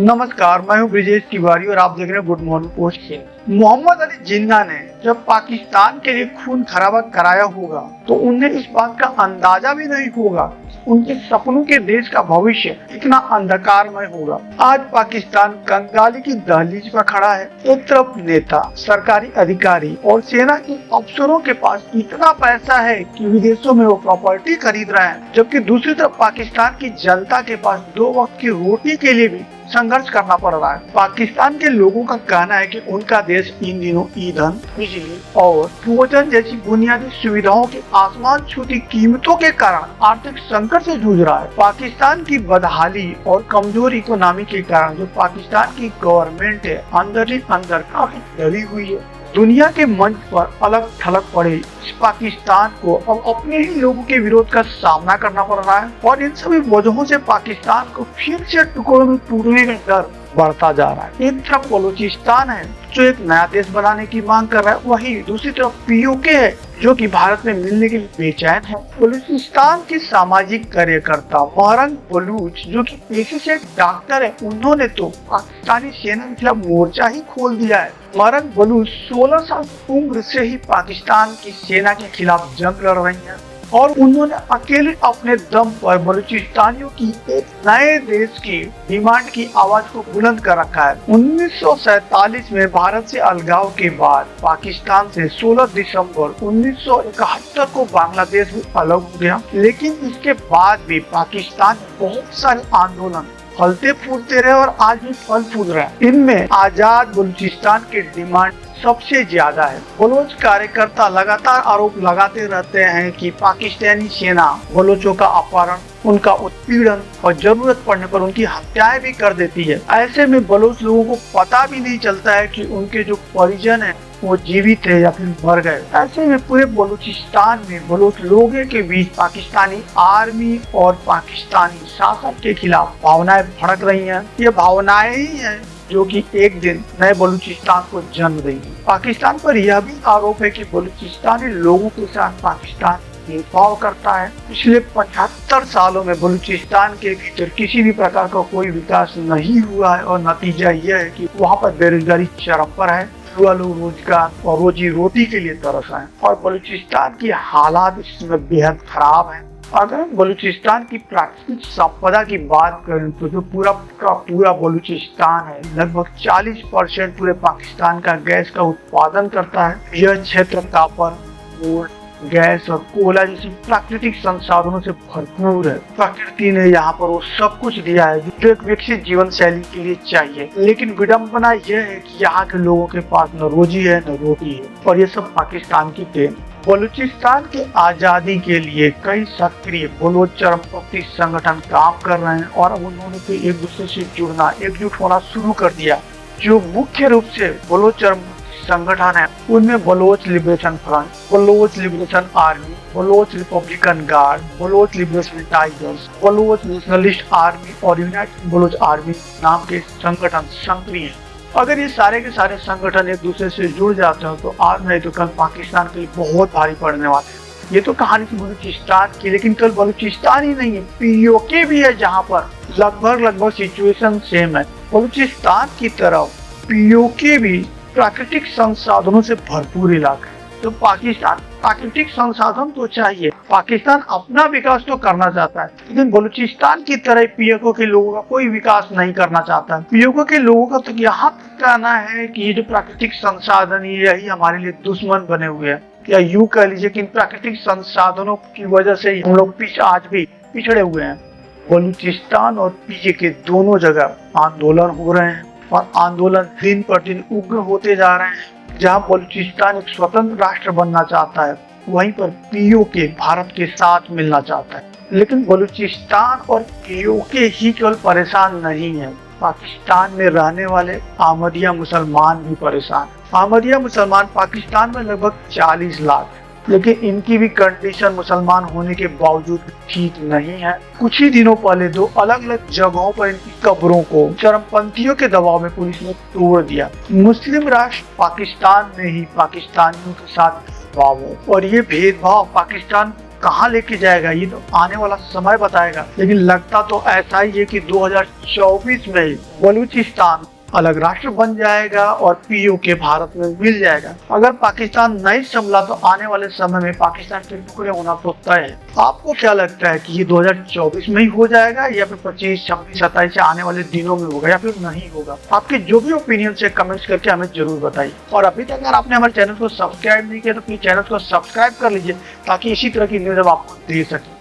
नमस्कार, मैं हूं ब्रिजेश तिवारी और आप देख रहे हैं good morning post. Mohammad Ali Jinnah ने जब पाकिस्तान के लिए खून खराबा कराया होगा तो उन्हें इस बात का अंदाजा भी नहीं होगा उनके सपनों के देश का भविष्य इतना अंधकारमय होगा। आज पाकिस्तान कंगाली की दहलीज पर खड़ा है। एक तरफ नेता, सरकारी अधिकारी और सेना के अफसरों के पास इतना पैसा है कि विदेशों में वो प्रॉपर्टी खरीद रहे हैं, जबकि दूसरी तरफ पाकिस्तान की जनता के पास 2 वक्त की रोटी के लिए भी संघर्ष करना पड़ रहा है। पाकिस्तान के लोगों का कहना है कि उनका देश इन दिनों ईंधन, बिजली और भोजन जैसी बुनियादी सुविधाओं की आसमान छूती कीमतों के कारण आर्थिक संकट से जूझ रहा है। पाकिस्तान की बदहाली और कमजोर इकोनॉमी के कारण जो पाकिस्तान की गवर्नमेंट है अंदर ही अंदर काफी डरी हुई है। दुनिया के मंच पर अलग थलग पड़े इस पाकिस्तान को अब अपने ही लोगों के विरोध का सामना करना पड़ रहा है और इन सभी वजहों से पाकिस्तान को फिर से टुकड़ों में टूटने का डर बढ़ता जा रहा है। एक तरफ बलूचिस्तान है जो एक नया देश बनाने की मांग कर रहा है, वहीं दूसरी तरफ पीओके है जो कि भारत में मिलने के लिए बेचैन है। बलूचिस्तान के सामाजिक कार्यकर्ता महरंग बलूच जो कि पेशे से डॉक्टर है, उन्होंने तो पाकिस्तानी सेना के खिलाफ मोर्चा ही खोल दिया है। महरंग बलूच 16 साल की उम्र से ही पाकिस्तान की सेना के खिलाफ जंग लड़ रही है और उन्होंने अकेले अपने दम पर बलूचिस्तानियों की एक नए देश की डिमांड की आवाज को बुलंद कर रखा है। 1947 में भारत से अलगाव के बाद पाकिस्तान से 16 दिसंबर 1971 को बांग्लादेश भी अलग हो गया, लेकिन इसके बाद भी पाकिस्तान में बहुत सारे आंदोलन फलते फूलते रहे और आज भी फल फूल रहे हैं। इनमें आजाद बलूचिस्तान की डिमांड सबसे ज्यादा है। बलोच कार्यकर्ता लगातार आरोप लगाते रहते हैं कि पाकिस्तानी सेना बलोचों का अपहरण, उनका उत्पीड़न और जरूरत पड़ने पर उनकी हत्याएं भी कर देती है। ऐसे में बलोच लोगों को पता भी नहीं चलता है कि उनके जो परिजन है वो जीवित है या फिर मर गए। ऐसे में पूरे बलूचिस्तान में बलोच लोगों के बीच पाकिस्तानी आर्मी और पाकिस्तानी शासन के खिलाफ भावनाएं भड़क रही हैं। ये भावनाएं ही हैं जो कि एक दिन नए बलूचिस्तान को जन्म देंगी। पाकिस्तान पर यह भी आरोप है कि बलूचिस्तानी लोगों के साथ पाकिस्तान भेदभाव करता है। पिछले 75 सालों में बलूचिस्तान के भीतर किसी भी प्रकार का कोई विकास नहीं हुआ है और नतीजा यह है कि वहाँ पर बेरोजगारी चरम पर है। युवा लोग रोजगार और रोजी रोटी के लिए तरस रहे हैं और बलूचिस्तान की हालात इस समय बेहद खराब है। अगर बलूचिस्तान की प्राकृतिक संपदा की बात करें तो जो पूरा बलूचिस्तान है लगभग 40% पूरे पाकिस्तान का गैस का उत्पादन करता है। यह क्षेत्र कॉपर, गोल्ड, गैस और कोयला जैसे प्राकृतिक संसाधनों से भरपूर है। प्रकृति ने यहाँ पर वो सब कुछ दिया है जो एक विकसित जीवन शैली के लिए चाहिए, लेकिन विडम्बना यह है कि यहाँ के लोगों के पास न रोजी है न रोटी है और ये सब पाकिस्तान की देन। बलूचिस्तान के आजादी के लिए कई सक्रिय बलोच चरमपंथी संगठन काम कर रहे हैं और अब उन्होंने तो एक दूसरे से जुड़ना, एकजुट होना शुरू कर दिया। जो मुख्य रूप से बलोच चरमपंथी संगठन है उनमें Baloch Liberation Front, Baloch Liberation Army, Baloch Republican Guard, Baloch Liberation Tigers, Baloch Nationalist Army और यूनाइटेड बलोच आर्मी नाम के संगठन सक्रिय हैं। अगर ये सारे के सारे संगठन एक दूसरे से जुड़ जाते हैं तो आज नहीं तो कल पाकिस्तान के लिए बहुत भारी पड़ने वाले हैं। ये तो कहानी थी बलूचिस्तान की, लेकिन कल बलूचिस्तान ही नहीं है, पीओके भी है जहाँ पर लगभग सिचुएशन सेम है। बलूचिस्तान की तरफ पीओके भी प्राकृतिक संसाधनों से भरपूर इलाका है। तो पाकिस्तान प्राकृतिक संसाधन तो चाहिए, पाकिस्तान अपना विकास तो करना चाहता है, लेकिन बलूचिस्तान की तरह पीओके के लोगों का कोई विकास नहीं करना चाहता है। पीओके के लोगों का तो यहाँ कहना है कि ये जो प्राकृतिक संसाधन यही हमारे लिए दुश्मन बने हुए हैं, या यूं कह लीजिए कि इन प्राकृतिक संसाधनों की वजह से हम लोग आज भी पिछड़े हुए हैं। बलूचिस्तान और पीओके दोनों जगह आंदोलन हो रहे हैं और आंदोलन दिन पर दिन उग्र होते जा रहे हैं। जहां बलूचिस्तान एक स्वतंत्र राष्ट्र बनना चाहता है, वहीं पर पीओके भारत के साथ मिलना चाहता है। लेकिन बलूचिस्तान और पीओके ही केवल परेशान नहीं है, पाकिस्तान में रहने वाले अहमदिया मुसलमान भी परेशान है। अहमदिया मुसलमान पाकिस्तान में लगभग 40 लाख, लेकिन इनकी भी कंडीशन मुसलमान होने के बावजूद ठीक नहीं है। कुछ ही दिनों पहले 2 अलग अलग जगहों पर इनकी कब्रों को चरमपंथियों के दबाव में पुलिस ने तोड़ दिया। मुस्लिम राष्ट्र पाकिस्तान में ही पाकिस्तानियों के साथ भेदभाव और ये भेदभाव पाकिस्तान कहाँ लेके जाएगा ये तो आने वाला समय बताएगा, लेकिन लगता तो ऐसा ही है कि 2024 में ही बलूचिस्तान अलग राष्ट्र बन जाएगा और पीओके भारत में मिल जाएगा। अगर पाकिस्तान नहीं संभला तो आने वाले समय में पाकिस्तान के टुकड़े होना तो तय है। आपको क्या लगता है कि ये 2024 में ही हो जाएगा या फिर 25, 26, 27 आने वाले दिनों में होगा या फिर नहीं होगा? आपके जो भी ओपिनियन है कमेंट्स करके हमें जरूर बताइए। और अभी तक अगर आपने हमारे चैनल को सब्सक्राइब नहीं किया तो प्लीज चैनल को सब्सक्राइब कर लीजिए ताकि इसी तरह की न्यूज आपको दे सके।